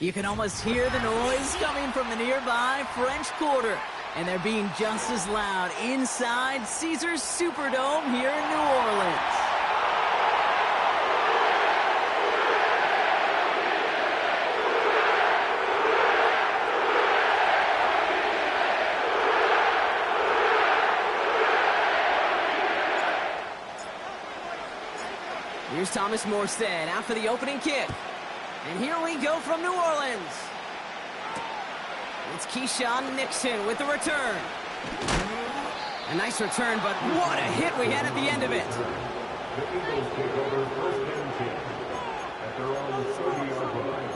You can almost hear the noise coming from the nearby French Quarter. And they're being just as loud inside Caesars Superdome here in New Orleans. Here's Thomas Morstead out for the opening kick. And here we go from New Orleans. It's Keyshawn Nixon with the return. A nice return, but what a hit we had at the end of it. The Eagles take over first and 10 at their own 30-yard line.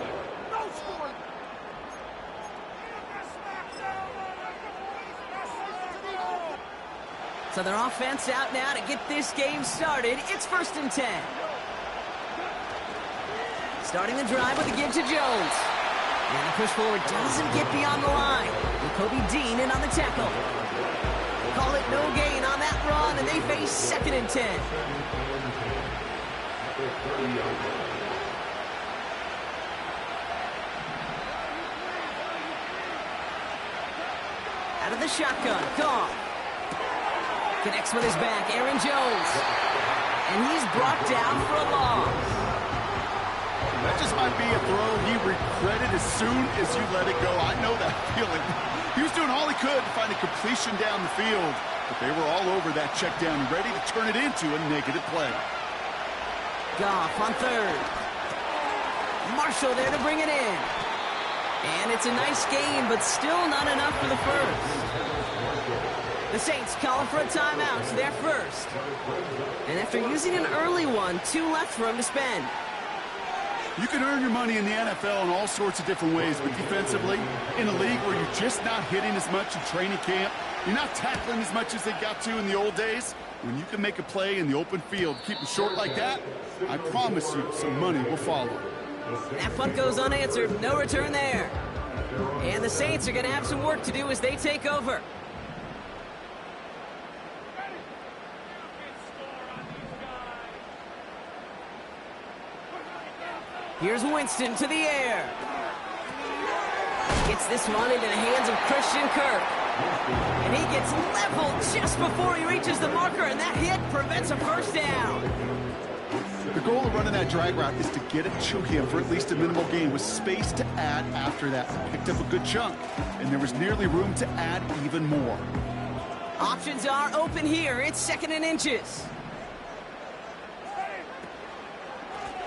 So their offense out now to get this game started. It's first and 10. Starting the drive with a give to Jones. And the push forward doesn't get beyond the line. And Kobe Dean in on the tackle. Call it no gain on that run, and they face second and 10. Out of the shotgun, Goff. Connects with his back, Aaron Jones. And he's brought down for a loss. That just might be a throw he regretted as soon as you let it go. I know that feeling. He was doing all he could to find a completion down the field, but they were all over that check down, ready to turn it into a negative play. Goff on third. Marshall there to bring it in. And it's a nice game, but still not enough for the first. The Saints calling for a timeout. They're first. And after using an early one, 2 left for him to spend. You can earn your money in the NFL in all sorts of different ways, but defensively, in a league where you're just not hitting as much in training camp, you're not tackling as much as they got to in the old days, when you can make a play in the open field, keep them short like that, I promise you some money will follow. That punt goes unanswered. No return there. And the Saints are going to have some work to do as they take over. Here's Winston to the air. Gets this one into the hands of Christian Kirk. And he gets leveled just before he reaches the marker, and that hit prevents a first down. The goal of running that drag route is to get it to him for at least a minimal gain with space to add after that. Picked up a good chunk, and there was nearly room to add even more. Options are open here. It's second and inches.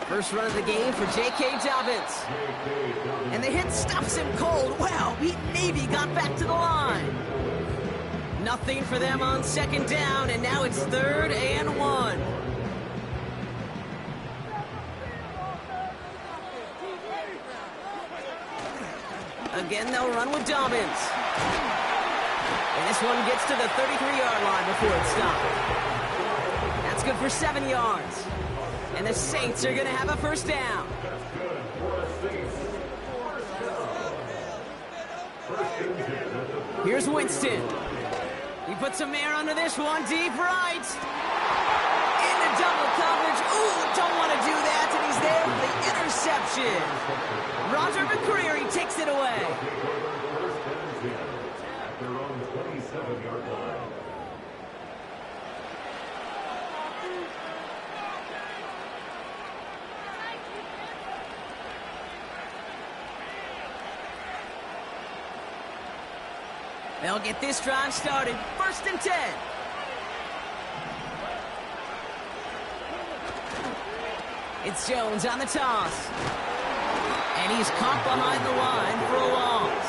First run of the game for J.K. Dobbins. And the hit stops him cold. Wow, he maybe got back to the line. Nothing for them on second down, and now it's 3rd and 1. Again, they'll run with Dobbins. And this one gets to the 33-yard line before it's stopped. That's good for 7 yards. And the Saints are going to have a first down. Here's Winston. He puts some air under this one, deep right. Into double coverage. Ooh, interception. Roger McCreary takes it away. At their own 27-yard line. They'll get this drive started. 1st and 10. It's Jones on the toss. And he's caught behind the line for a loss.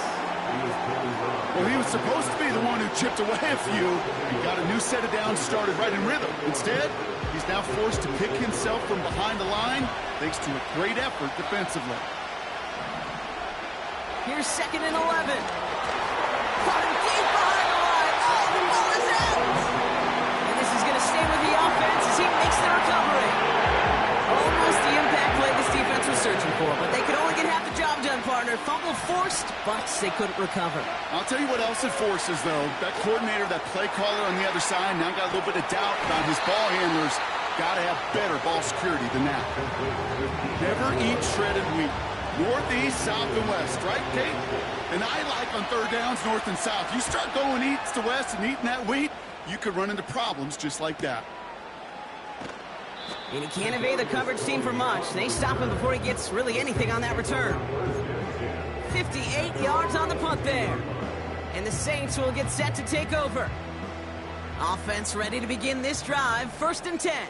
Well, he was supposed to be the one who chipped away a few. He got a new set of downs started right in rhythm. Instead, he's now forced to pick himself from behind the line thanks to a great effort defensively. Here's 2nd and 11. Caught him deep behind the line. Oh, the ball is out. And this is going to stay with the offense as he makes the recovery. Almost the impact play this defense was searching for, but they could only get half the job done, partner. Fumble forced, but they couldn't recover. I'll tell you what else it forces, though. That coordinator, that play caller on the other side, now got a little bit of doubt about his ball handlers. Got to have better ball security than that. Never eat shredded wheat. Northeast, south, and west, right, Kate? And I like on 3rd downs, north and south. You start going east to west and eating that wheat, you could run into problems just like that. And he can't evade the coverage team for much. They stop him before he gets really anything on that return. 58 yards on the punt there. And the Saints will get set to take over. Offense ready to begin this drive. 1st and 10.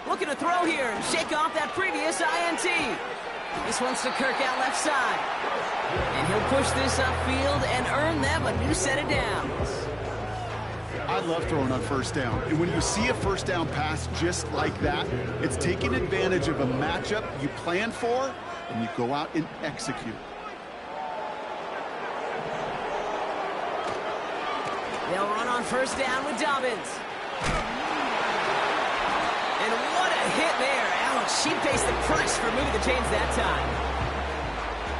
Looking to throw here and shake off that previous INT. This one's to Kirk out left side. And he'll push this upfield and earn them a new set of downs. I love throwing on 1st down. And when you see a 1st down pass just like that, it's taking advantage of a matchup you plan for, and you go out and execute. They'll run on 1st down with Dobbins. And what a hit there. Alex, she faced the price for moving the chains that time.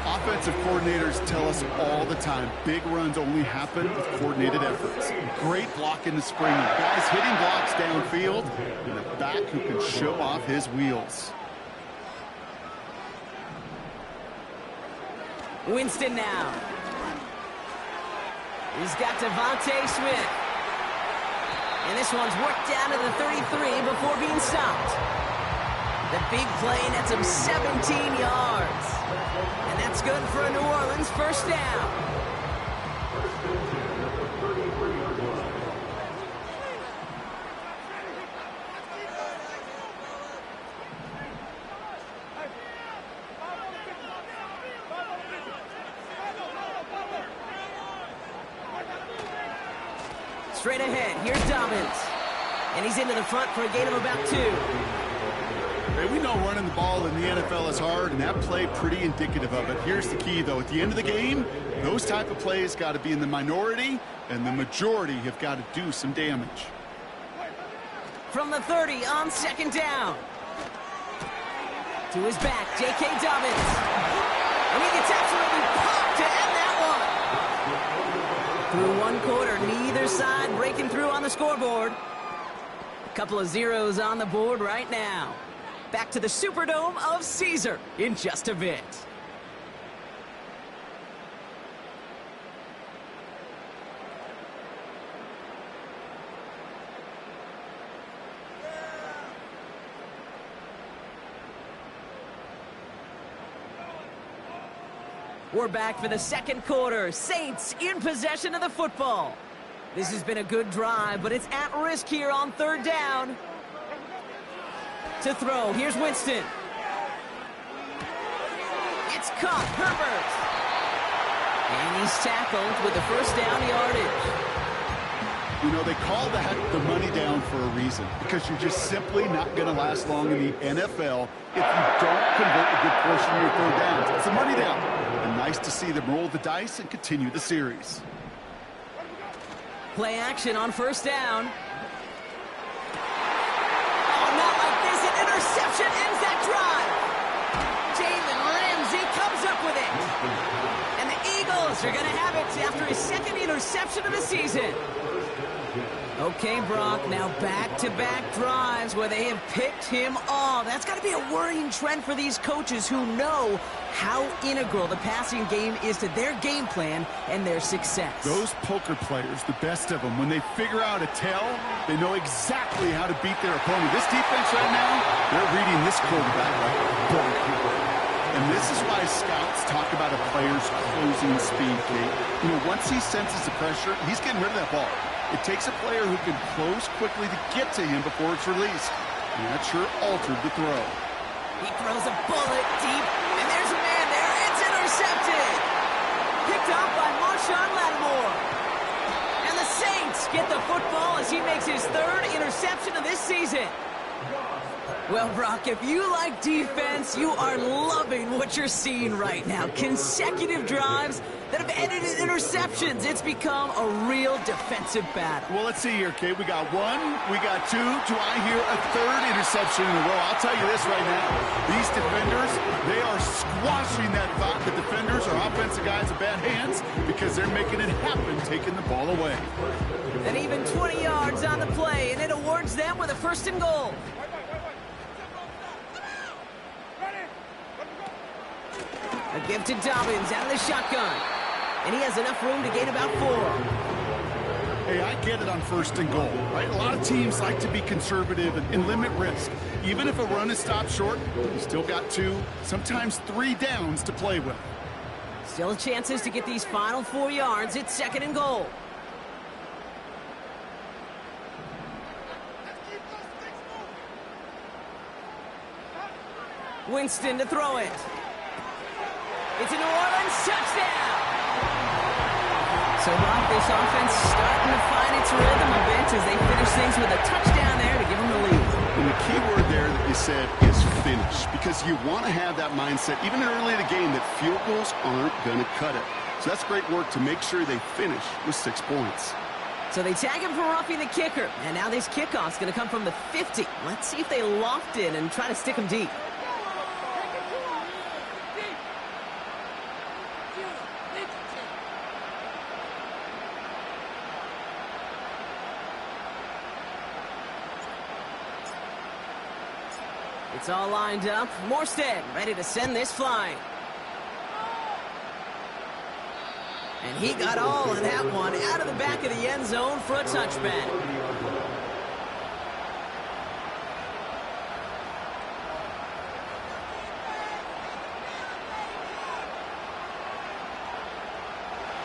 Offensive coordinators tell us all the time, big runs only happen with coordinated efforts. Great block in the spring. Guys hitting blocks downfield, and a back who can show off his wheels. Winston now. He's got Devontae Smith. And this one's worked down to the 33 before being stopped. The big play nets him 17 yards. And that's good for a New Orleans 1st down. Straight ahead, here's Dobbins. And he's into the front for a gain of about 2. Hey, we know running the ball in the NFL is hard, and that play pretty indicative of it. Here's the key, though. At the end of the game, those type of plays got to be in the minority, and the majority have got to do some damage. From the 30 on 2nd down. To his back, J.K. Dobbins. And he gets absolutely popped to end that one. Through 1 quarter, neither side breaking through on the scoreboard. A couple of zeros on the board right now. Back to the Superdome of Caesar in just a bit. We're back for the 2nd quarter. Saints in possession of the football. This has been a good drive, but it's at risk here on 3rd down. To throw, here's Winston. It's caught, Herbert. And he's tackled with the 1st down yardage. You know, they call that the money down for a reason, because you're just simply not going to last long in the NFL if you don't convert a good portion of your 3rd downs. It's a money down. And nice to see them roll the dice and continue the series. Play action on 1st down. Oh, not like this. An interception ends that drive. Jalen Ramsey comes up with it. And the Eagles are going to have it after his 2nd interception of the season. Okay, Brock, now back-to-back drives where they have picked him off. That's got to be a worrying trend for these coaches who know how integral the passing game is to their game plan and their success. Those poker players, the best of them, when they figure out a tell, they know exactly how to beat their opponent. This defense right now, they're reading this quarterback like a book. And this is why scouts talk about a player's closing speed, Kate. You know, once he senses the pressure, he's getting rid of that ball. It takes a player who can close quickly to get to him before it's released. And that sure altered the throw. He throws a bullet deep, and there's a man there. It's intercepted. Picked up by Marshawn Lattimore. And the Saints get the football as he makes his third interception of this season. Well, Brock, if you like defense, you are loving what you're seeing right now. Consecutive drives that have ended in interceptions. It's become a real defensive battle. Well, let's see here, Kate. We got one, we got two. Do I hear a third interception in a row? I'll tell you this right now. These defenders, they are squashing that thought that defenders are offensive guys with bad hands because they're making it happen, taking the ball away. And even 20 yards on the play, and it awards them with a 1st and goal. A give to Dobbins out of the shotgun. And he has enough room to gain about 4. Hey, I get it on 1st and goal, right? A lot of teams like to be conservative and limit risk. Even if a run is stopped short, you still got 2, sometimes 3 downs to play with. Still chances to get these final 4 yards. It's 2nd and goal. Winston to throw it. It's a New Orleans touchdown. So, Brock, this offense starting to find its rhythm a bit as they finish things with a touchdown there to give them the lead. And the key word there that you said is finish, because you want to have that mindset, even early in the game, that field goals aren't going to cut it. So that's great work to make sure they finish with 6 points. So they tag him for roughing the kicker, and now this kickoff's going to come from the 50. Let's see if they loft it and try to stick him deep. It's all lined up. Morstead ready to send this flying. And he got all of that one out of the back of the end zone for a touchback.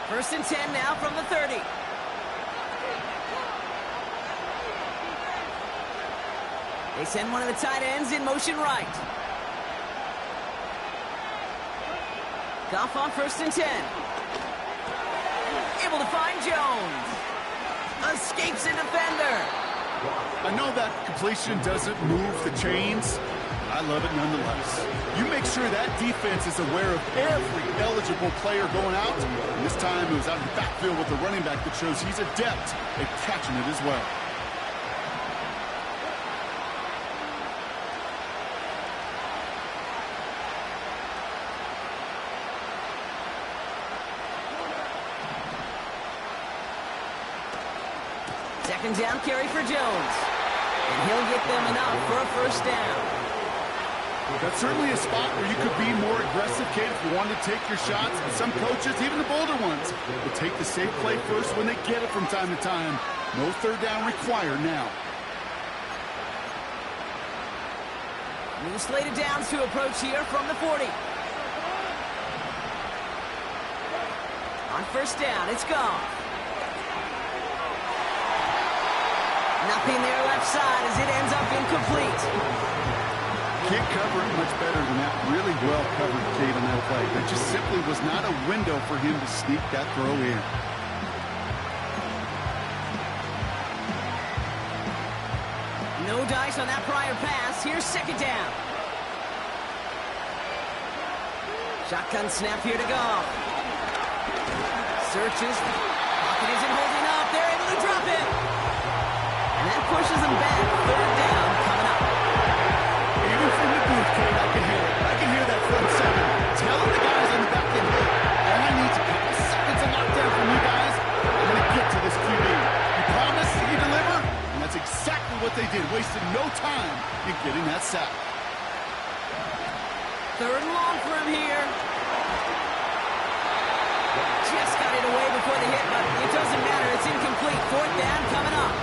First and 10 now from the 30. They send one of the tight ends in motion right. Goff on 1st and 10. Able to find Jones. Escapes a defender. I know that completion doesn't move the chains. I love it nonetheless. You make sure that defense is aware of every eligible player going out. And this time it was out in the backfield with the running back that shows he's adept at catching it as well. Second down carry for Jones. And he'll get them enough for a 1st down. That's certainly a spot where you could be more aggressive, Kate, if you wanted to take your shots. But some coaches, even the bolder ones, will take the safe play first when they get it from time to time. No 3rd down required now. New slate of downs to approach here from the 40. On 1st down, it's gone. Nothing there left side as it ends up incomplete. Can't cover it much better than that. Really well covered, Kate, on that play. There just simply was not a window for him to sneak that throw in. No dice on that prior pass. Here's 2nd down. Shotgun snap here to go. Searches. Pocket isn't holding up. They're able to drop him. And that pushes them back. 3rd down coming up. Even from the booth, Kate, I can hear it. I can hear that front 7 telling the guys on the back end, hey, all I need is a couple seconds of lockdown from you guys. I'm going to get to this QB. You promise, you deliver. no time in getting that sack. Third and long for him here. Just got it away before the hit, but it doesn't matter. It's incomplete. Fourth down coming up.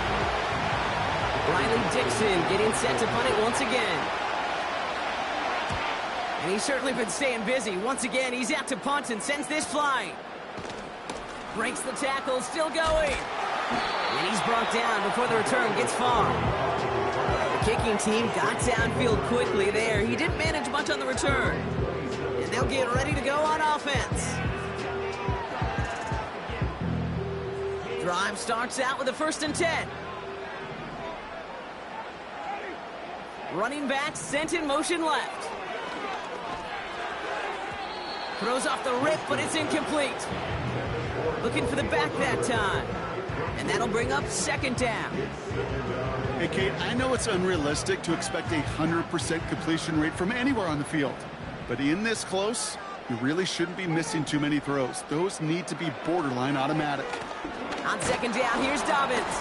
Riley Dixon getting set to punt it once again. And he's certainly been staying busy. Once again, he's out to punt and sends this flying. Breaks the tackle, still going. And he's brought down before the return gets far. The kicking team got downfield quickly there. He didn't manage much on the return. And they'll get ready to go on offense. Drive starts out with a 1st and 10. Running back sent in motion left. Throws off the rip, but it's incomplete. Looking for the back that time. And that'll bring up 2nd down. Hey, Kate, I know it's unrealistic to expect a 100% completion rate from anywhere on the field. But in this close, you really shouldn't be missing too many throws. Those need to be borderline automatic. On 2nd down, here's Dobbins.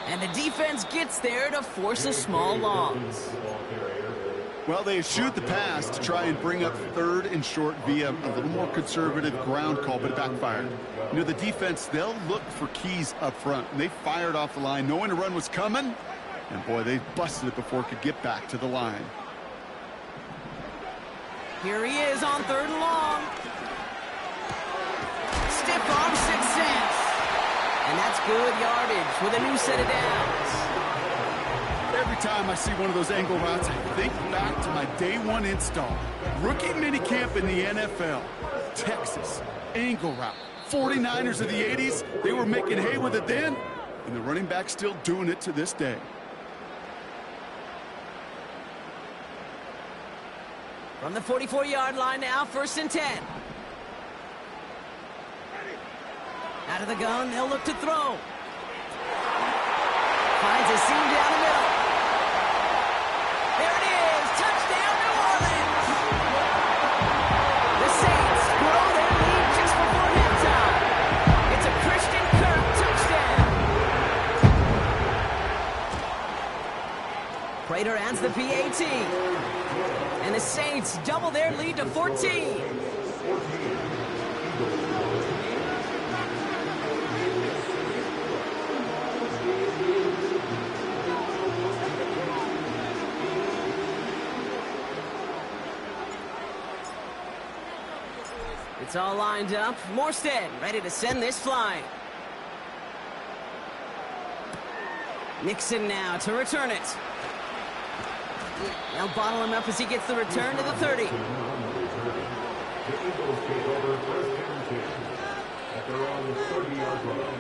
And the defense gets there to force a small loss. Well, they shoot the pass to try and bring up 3rd and short via a little more conservative ground call, but it backfired. You know, the defense, they'll look for keys up front. They fired off the line, knowing a run was coming. And, boy, they busted it before it could get back to the line. Here he is on 3rd and long. Stiff arm success. And that's good yardage with a new set of downs. Every time I see one of those angle routes, I think back to my day 1 install. Rookie minicamp in the NFL. Texas, angle route. 49ers of the 80s, they were making hay with it then, and the running back's still doing it to this day. From the 44-yard line now, 1st and 10. Out of the gun, they'll look to throw. Finds a seam down the middle. There it is, touchdown New Orleans! The Saints grow their lead just before halftime. It's a Christian Kirk touchdown. Prater adds the PAT. And the Saints double their lead to 14. It's all lined up. Morstead ready to send this flying. Nixon now to return it. They'll bottle him up as he gets the return to the 30. The Eagles take over 1st and 10 at their own 30-yard line.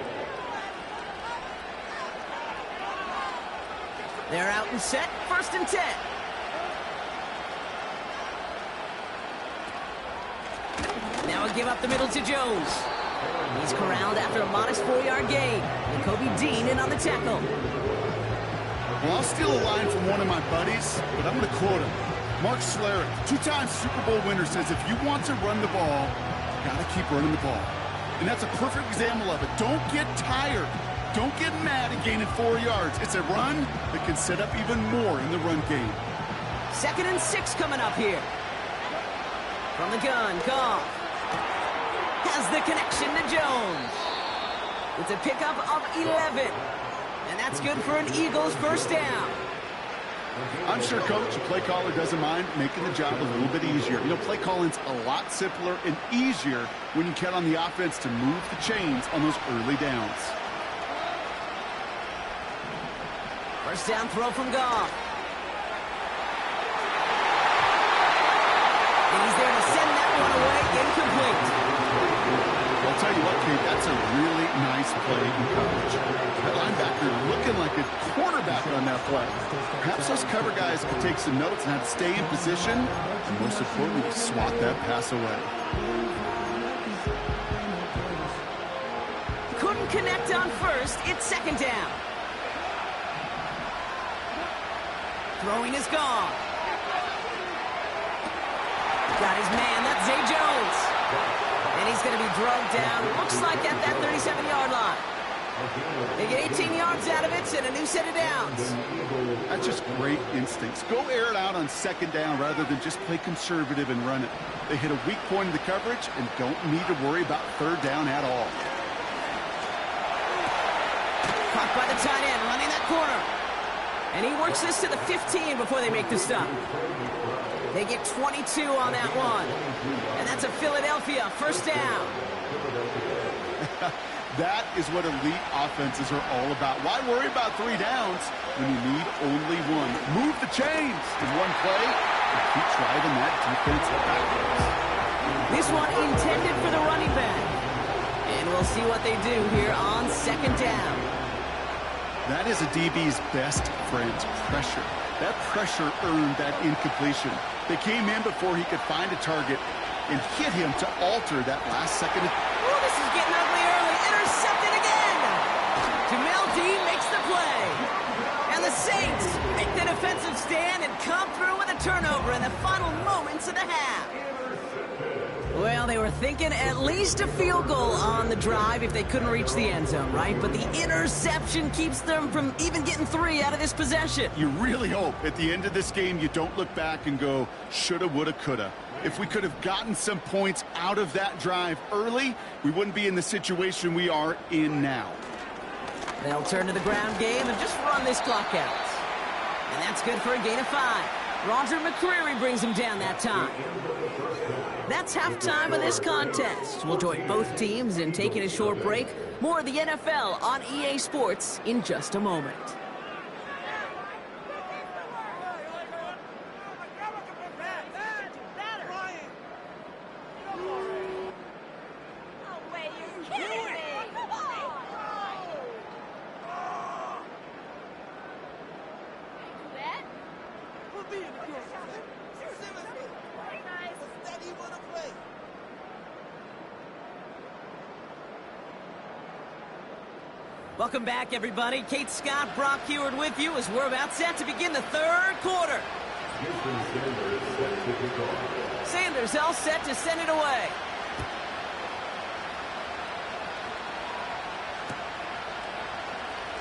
They're out and set. 1st and 10. Now a give up the middle to Jones. He's corralled after a modest 4-yard gain. And Kobe Dean in on the tackle. Well, I'll steal a line from one of my buddies, but I'm going to quote him. Mark Schlereth, 2-time Super Bowl winner, says if you want to run the ball, you got to keep running the ball. And that's a perfect example of it. Don't get tired. Don't get mad at gaining 4 yards. It's a run that can set up even more in the run game. 2nd and 6 coming up here. From the gun, Goff has the connection to Jones. It's a pickup of 11. And that's good for an Eagles 1st down. I'm sure, Coach, a play caller doesn't mind making the job a little bit easier. You know, play calling's a lot simpler and easier when you count on the offense to move the chains on those early downs. 1st down throw from Goff. And he's there to send that one away, incomplete. I'll tell you what, Kate, that's a really nice play in coverage. That linebacker looking like a quarterback on that play. Perhaps those cover guys could take some notes and have to stay in position, and most importantly, swat that pass away. Couldn't connect on 1st. It's 2nd down. Throwing is gone. Got his man. That's Zay Jones. And he's going to be drugged down. Looks like at that 37-yard line. They get 18 yards out of it and a new set of downs. That's just great instincts. Go air it out on second down rather than just play conservative and run it. They hit a weak point in the coverage and don't need to worry about third down at all. Caught by the tight end, running that corner. And he works this to the 15 before they make the stop. They get 22 on that one. And that's a Philadelphia first down. That is what elite offenses are all about. Why worry about 3 downs when you need only one? Move the chains in one play and keep driving that defense backwards. This one intended for the running back. And we'll see what they do here on second down. That is a DB's best friend, pressure. That pressure earned that incompletion. They came in before he could find a target and hit him to alter that last second. Oh, this is getting ugly early. Intercepted again. Jamel Dean makes the play. And the Saints make the defensive stand and come through with a turnover in the final moments of the half. Well, they were thinking at least a field goal on the drive if they couldn't reach the end zone, right? But the interception keeps them from even getting 3 out of this possession. You really hope at the end of this game you don't look back and go, shoulda, woulda, coulda. If we could have gotten some points out of that drive early, we wouldn't be in the situation we are in now. They'll turn to the ground game and just run this clock out. And that's good for a gain of 5. Roger McCreary brings him down that time. That's halftime of this contest. We'll join both teams in taking a short break. More of the NFL on EA Sports in just a moment. Welcome back, everybody. Kate Scott, Brock Heward with you as we're about set to begin the third quarter. Sanders all set to send it away.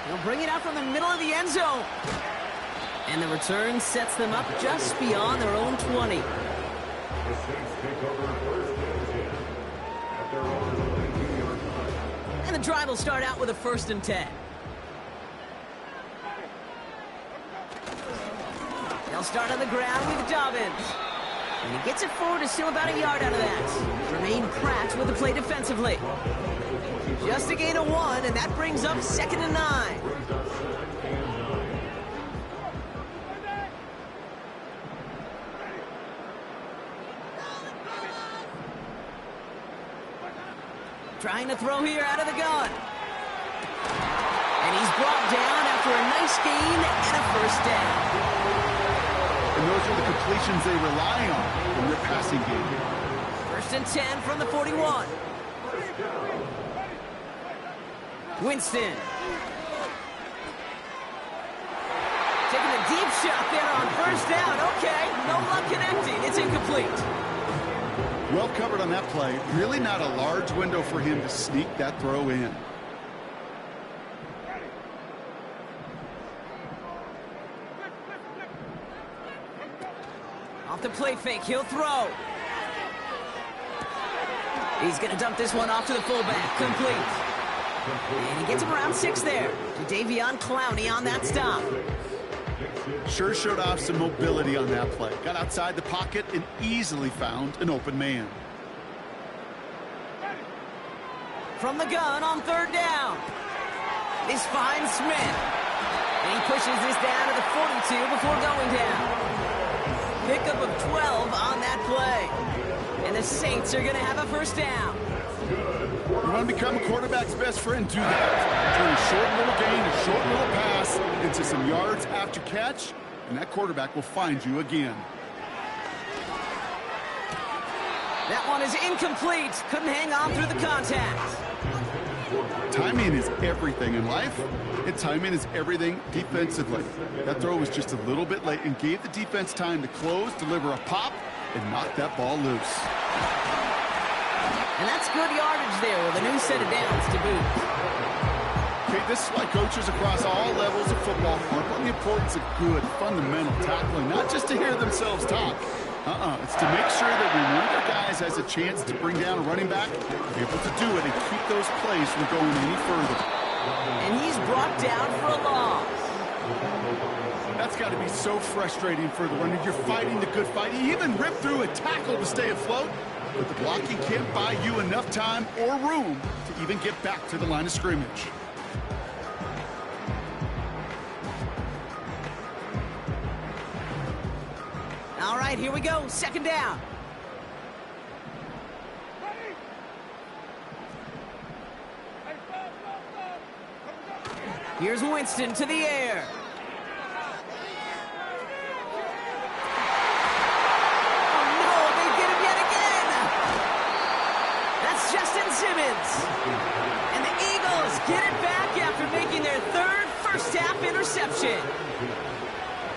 He'll bring it out from the middle of the end zone. And the return sets them up just beyond their own 20. The Saints take over first and 10 at their own 22-yard line. And the drive will start out with a 1st and 10. They'll start on the ground with Dobbins. And he gets it forward to steal about a yard out of that. Remain Pratt with the play defensively. Just a gain of 1, and that brings up 2nd and 9. Trying to throw here out of the gun. And he's brought down after a nice gain and a 1st down. And those are the completions they rely on in their passing game. 1st and 10 from the 41. Winston. Taking a deep shot there on 1st down. Okay, no luck connecting. It's incomplete. Well covered on that play. Really not a large window for him to sneak that throw in. Off the play fake, he'll throw. He's going to dump this one off to the fullback. Complete. And he gets him around 6 there. To Davion Clowney on that stop. Sure showed off some mobility on that play. Got outside the pocket and easily found an open man. From the gun on 3rd down. This finds Smith. And he pushes this down to the 42 before going down. Pickup of 12 on that play. And the Saints are going to have a 1st down. You want to become a quarterback's best friend? Do that. Turn a short little gain, a short little pass into some yards after catch, and that quarterback will find you again. That one is incomplete. Couldn't hang on through the contact. Timing is everything in life, and timing is everything defensively. That throw was just a little bit late and gave the defense time to close, deliver a pop, and knock that ball loose. And that's good yardage there with a new set of downs to boot. this is why coaches across all levels of football harp on the importance of good, fundamental tackling, not just to hear themselves talk. It's to make sure that when one of their guys has a chance to bring down a running back, be able to do it and keep those plays from going any further. And he's brought down for a loss. That's got to be so frustrating for the runner. You're fighting the good fight. You even rip through a tackle to stay afloat, but the blocking can't buy you enough time or room to even get back to the line of scrimmage. All right, here we go. Second down. Here's Winston to the air. Oh, no, they get him yet again. That's Justin Simmons. And the Eagles get it back after making their third first-half interception.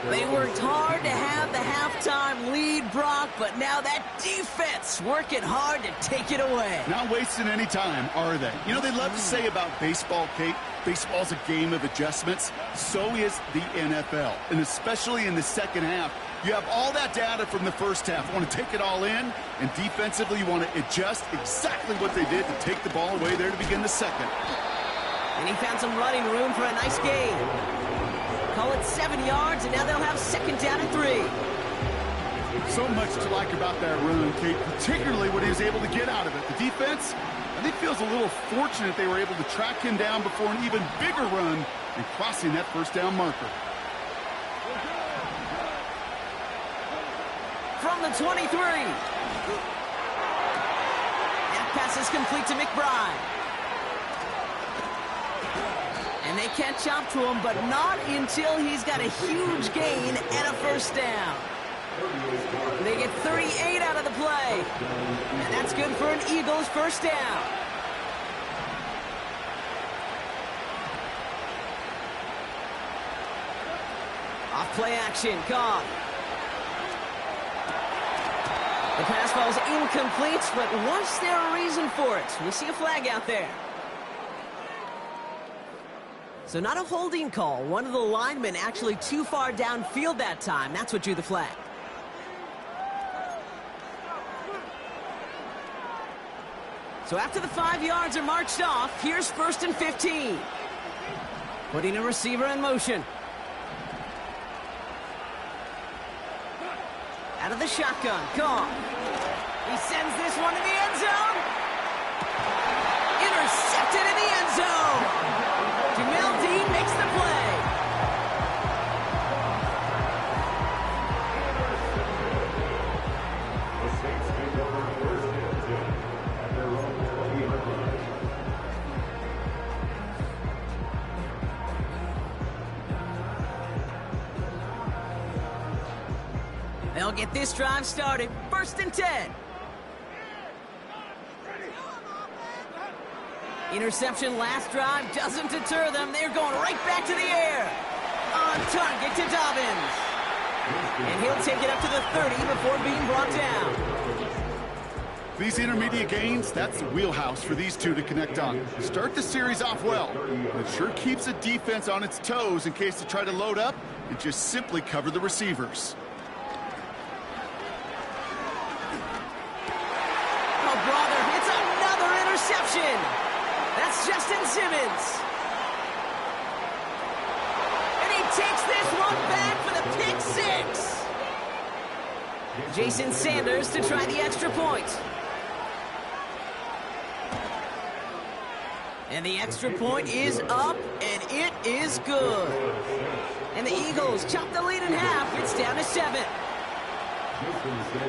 They worked hard to have the halftime lead, Brock, but now that defense working hard to take it away. Not wasting any time, are they? You know, they love to say about baseball, Kate, baseball's a game of adjustments. So is the NFL, and especially in the second half. You have all that data from the first half. You want to take it all in, and defensively you want to adjust exactly what they did to take the ball away there to begin the second. And he found some running room for a nice gain. Call it 7 yards, and now they'll have second down and 3. So much to like about that run, Kate, particularly what he was able to get out of it. The defense, I think, feels a little fortunate they were able to track him down before an even bigger run and crossing that first down marker. From the 23. That pass is complete to McBride. And they catch up to him, but not until he's got a huge gain and a first down. They get 38 out of the play. And that's good for an Eagles first down. Off play action, Goff. The pass falls incomplete, but was there a reason for it? We see a flag out there. So not a holding call. One of the linemen actually too far downfield that time. That's what drew the flag. So after the 5 yards are marched off, here's 1st and 15. Putting a receiver in motion. Out of the shotgun, Goff. He sends this one to the end zone. Intercepted in the end zone. Jamel Dean makes the play. The Saints take over 1st and 10 at their own 20-yard line. They'll get this drive started. 1st and 10. Interception last drive doesn't deter them. They're going right back to the air. On target to Dobbins. And he'll take it up to the 30 before being brought down. These intermediate gains, that's the wheelhouse for these two to connect on. Start the series off well. It sure keeps the defense on its toes in case they try to load up and just simply cover the receivers. Oh, brother, it's another interception. That's Justin Simmons. And he takes this one back for the pick 6. Jason Sanders to try the extra point. And the extra point is up, and it is good. And the Eagles chop the lead in half. It's down to 7.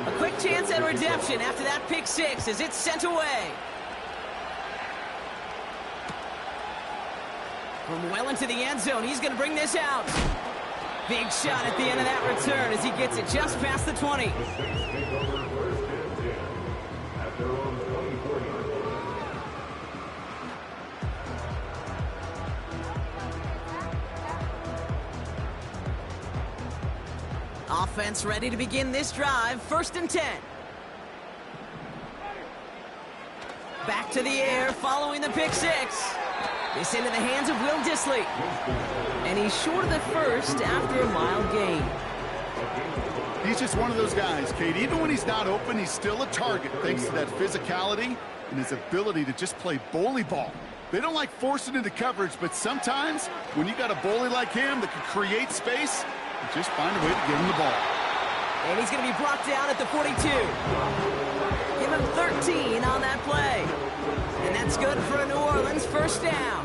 A quick chance at redemption after that pick 6 as it's sent away. From well into the end zone, he's going to bring this out. Big shot at the end of that return as he gets it just past the 20. The Saints take over 1st and 10 at their own 24-yard line. Offense ready to begin this drive. 1st and 10. Back to the air following the pick 6. This into the hands of Will Dissly. And he's short of the first after a mild gain. He's just one of those guys, Kate. Even when he's not open, he's still a target thanks to that physicality and his ability to just play bully ball. They don't like forcing into coverage, but sometimes when you got a bully like him that can create space, you just find a way to get him the ball. And he's going to be brought down at the 42. Give him 13 on that play. And that's good for a New Orleans first down.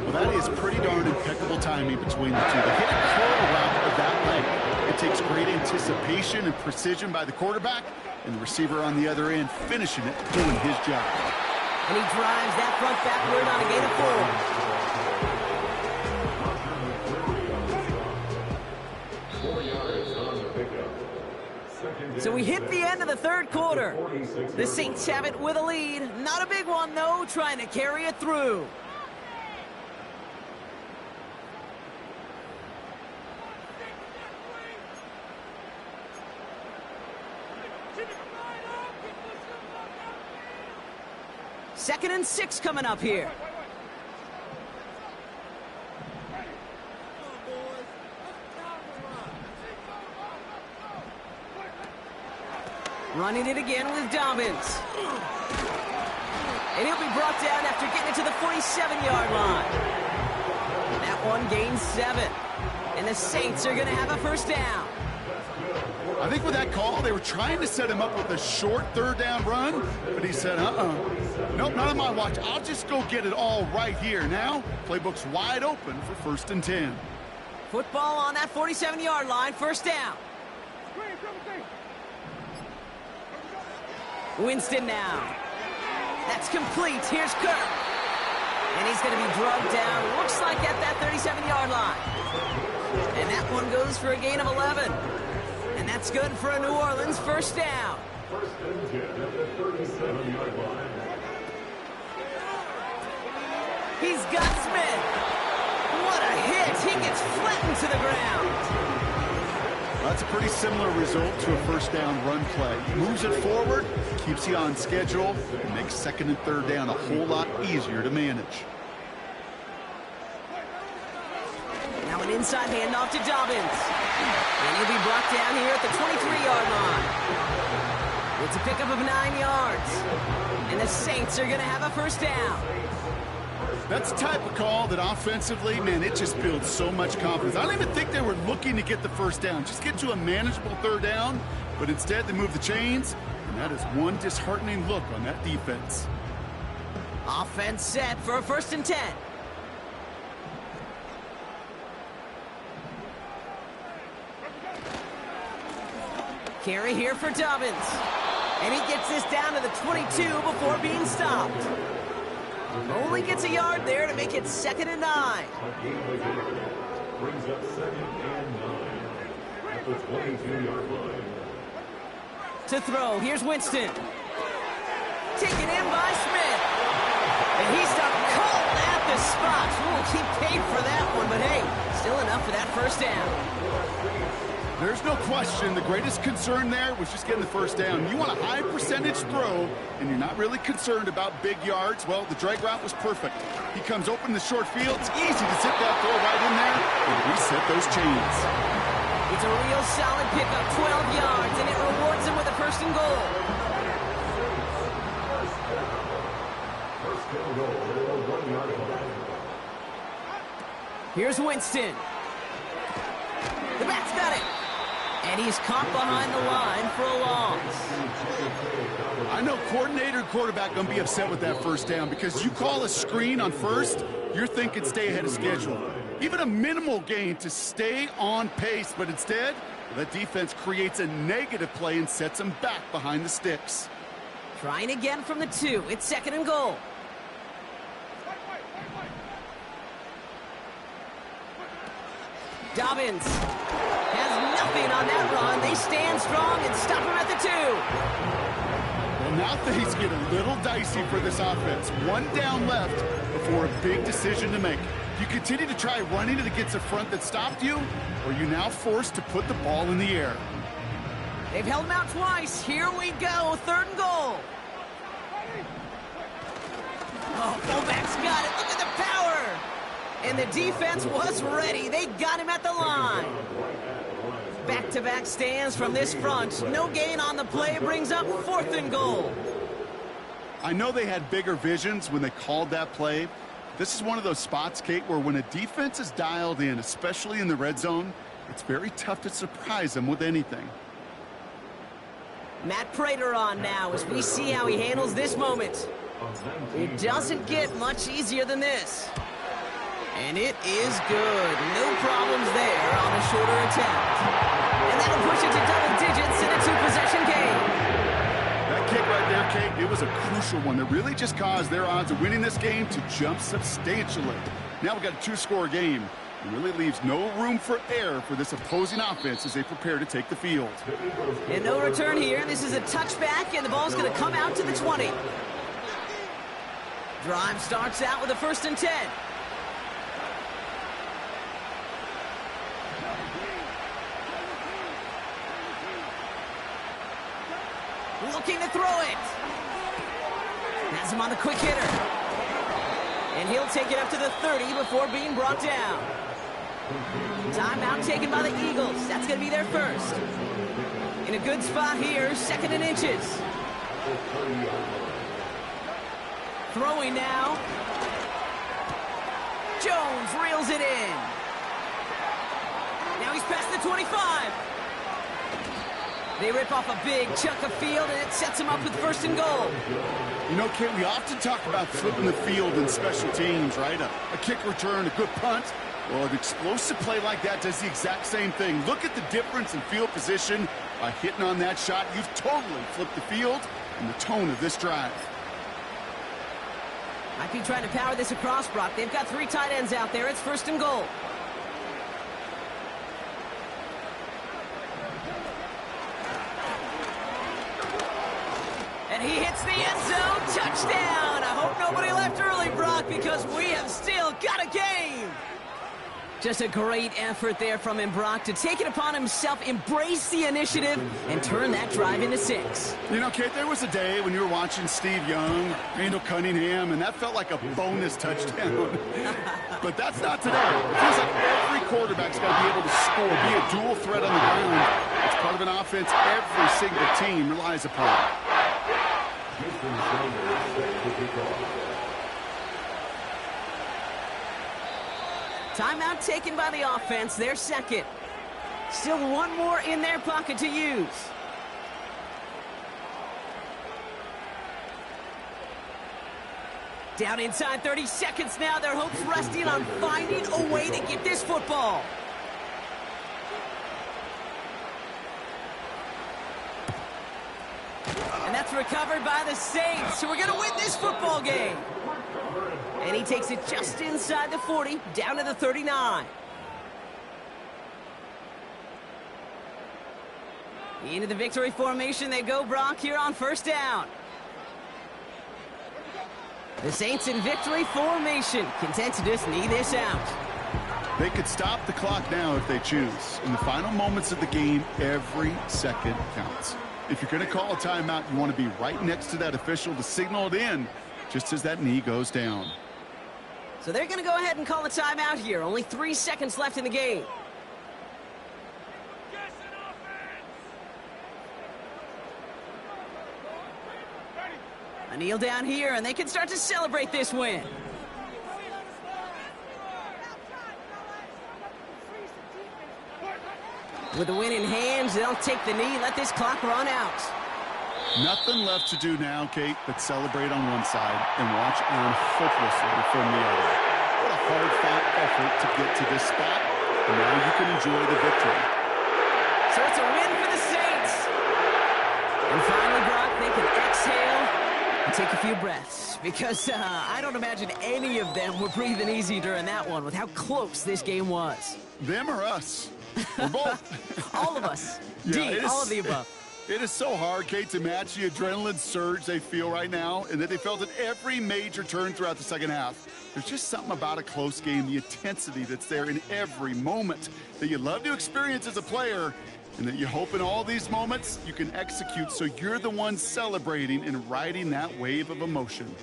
Well, that is pretty darn impeccable timing between the two. They hit a curl route with that leg. It takes great anticipation and precision by the quarterback, and the receiver on the other end finishing it, doing his job. And he drives that front backward on a gain of 4. 4 yards on the pickup. So we hit the end of the third quarter. The Saints have it with a lead. Not a big one, though, trying to carry it through. Second and 6 coming up here. Running it again with Dobbins. And he'll be brought down after getting it to the 47-yard line. That one gains 7. And the Saints are going to have a first down. I think with that call, they were trying to set him up with a short third down run, but he said, nope, not on my watch. I'll just go get it all right here. Now, playbook's wide open for first and 10. Football on that 47-yard line, first down. Winston now. That's complete. Here's Kirk. And he's going to be drugged down, looks like at that 37-yard line. And that one goes for a gain of 11. And that's good for a New Orleans first down. First and 10 at the 37-yard line. He's got Smith. What a hit. He gets flattened to the ground. That's a pretty similar result to a first down run play. Moves it forward, keeps you on schedule, and makes second and third down a whole lot easier to manage. Now an inside handoff to Dobbins. And he'll be brought down here at the 23-yard line. It's a pickup of 9 yards. And the Saints are going to have a first down. That's the type of call that offensively, man, it just builds so much confidence. I don't even think they were looking to get the first down, just get to a manageable third down, but instead they move the chains, and that is one disheartening look on that defense. Offense set for a first and 10. Carry here for Dobbins. And he gets this down to the 22 before being stopped. Only gets a yard there to make it second and 9. Brings up second and 9 at the 22-yard line. To throw, here's Winston. Taken in by Smith. And he's done cold at the spot. We'll keep paid for that one, but hey, still enough for that first down. There's no question the greatest concern there was just getting the first down. You want a high percentage throw, and you're not really concerned about big yards. Well, the drag route was perfect. He comes open in the short field. It's easy to zip that throw right in there and reset those chains. It's a real solid pickup, 12 yards, and it rewards him with a first and goal. First and goal at the 1-yard line. Here's Winston. The back's got it. And he's caught behind the line for a loss. I know coordinator and quarterback going to be upset with that first down because you call a screen on first, you're thinking stay ahead of schedule. Even a minimal gain to stay on pace, but instead, that defense creates a negative play and sets them back behind the sticks. Trying again from the 2. It's second and goal. Dobbins has nothing on that run. They stand strong and stop him at the 2. Well, now things get a little dicey for this offense. One down left before a big decision to make. You continue to try running it against a front that stopped you, or are you now forced to put the ball in the air? They've held him out twice. Here we go. Third and goal. Oh, fullback's got it. Look at the power. And the defense was ready. They got him at the line. Back-to-back stands from this front. No gain on the play. Brings up 4th and goal. I know they had bigger visions when they called that play. This is one of those spots, Kate, where when a defense is dialed in, especially in the red zone, it's very tough to surprise them with anything. Matt Prater on now as we see how he handles this moment. It doesn't get much easier than this. And it is good. No problems there on a shorter attempt. And that'll push it to double digits in a 2-possession game. That kick right there, Kate, it was a crucial one that really just caused their odds of winning this game to jump substantially. Now we've got a 2-score game. It really leaves no room for error for this opposing offense as they prepare to take the field. And no return here. This is a touchback, and the ball's going to come out to the 20. Drive starts out with a 1st and 10. Looking to throw it. Has him on the quick hitter. And he'll take it up to the 30 before being brought down. Timeout taken by the Eagles. That's going to be their first. In a good spot here, 2nd and inches. Throwing now. Jones reels it in. Now he's past the 25. They rip off a big chunk of field, and it sets him up with 1st and goal. You know, Kate, we often talk about flipping the field in special teams, right? A kick return, a good punt. Well, an explosive play like that does the exact same thing. Look at the difference in field position. By hitting on that shot, you've totally flipped the field and the tone of this drive. Might be trying to power this across, Brock. They've got 3 tight ends out there. It's 1st and goal. And he hits the end zone. Touchdown. I hope nobody left early, Brock, because we have still got a game. Just a great effort there from him, Brock, to take it upon himself, embrace the initiative, and turn that drive into 6. You know, Kate, there was a day when you were watching Steve Young, Randall Cunningham, and that felt like a bonus touchdown. But that's not today. It feels like every quarterback's got to be able to score, be a dual threat on the ground. It's part of an offense every single team relies upon. Timeout taken by the offense, their 2nd. Still 1 more in their pocket to use. Down inside 30 seconds now. Their hopes resting on finding a way to get this football. And that's recovered by the Saints. So we're going to win this football game. And he takes it just inside the 40, down to the 39. Into the victory formation they go, Brock, here on 1st down. The Saints in victory formation, content to just knee this out. They could stop the clock now if they choose. In the final moments of the game, every second counts. If you're going to call a timeout, you want to be right next to that official to signal it in just as that knee goes down. So they're going to go ahead and call a timeout here. Only 3 seconds left in the game. A kneel down here, and they can start to celebrate this win. With the win in hand, they'll take the knee, let this clock run out. Nothing left to do now, Kate, but celebrate on one side and watch on hopelessly from the other. What a hard-fought effort to get to this spot, and now you can enjoy the victory. So it's a win for the Saints. And finally, Brock, they can exhale and take a few breaths, because I don't imagine any of them were breathing easy during that one with how close this game was. Them or us? We're both. All of us. Yeah, all of the above. It is so hard, Kate, to match the adrenaline surge they feel right now and that they felt at every major turn throughout the second half. There's just something about a close game, the intensity that's there in every moment that you love to experience as a player, and that you hope in all these moments you can execute so you're the one celebrating and riding that wave of emotion.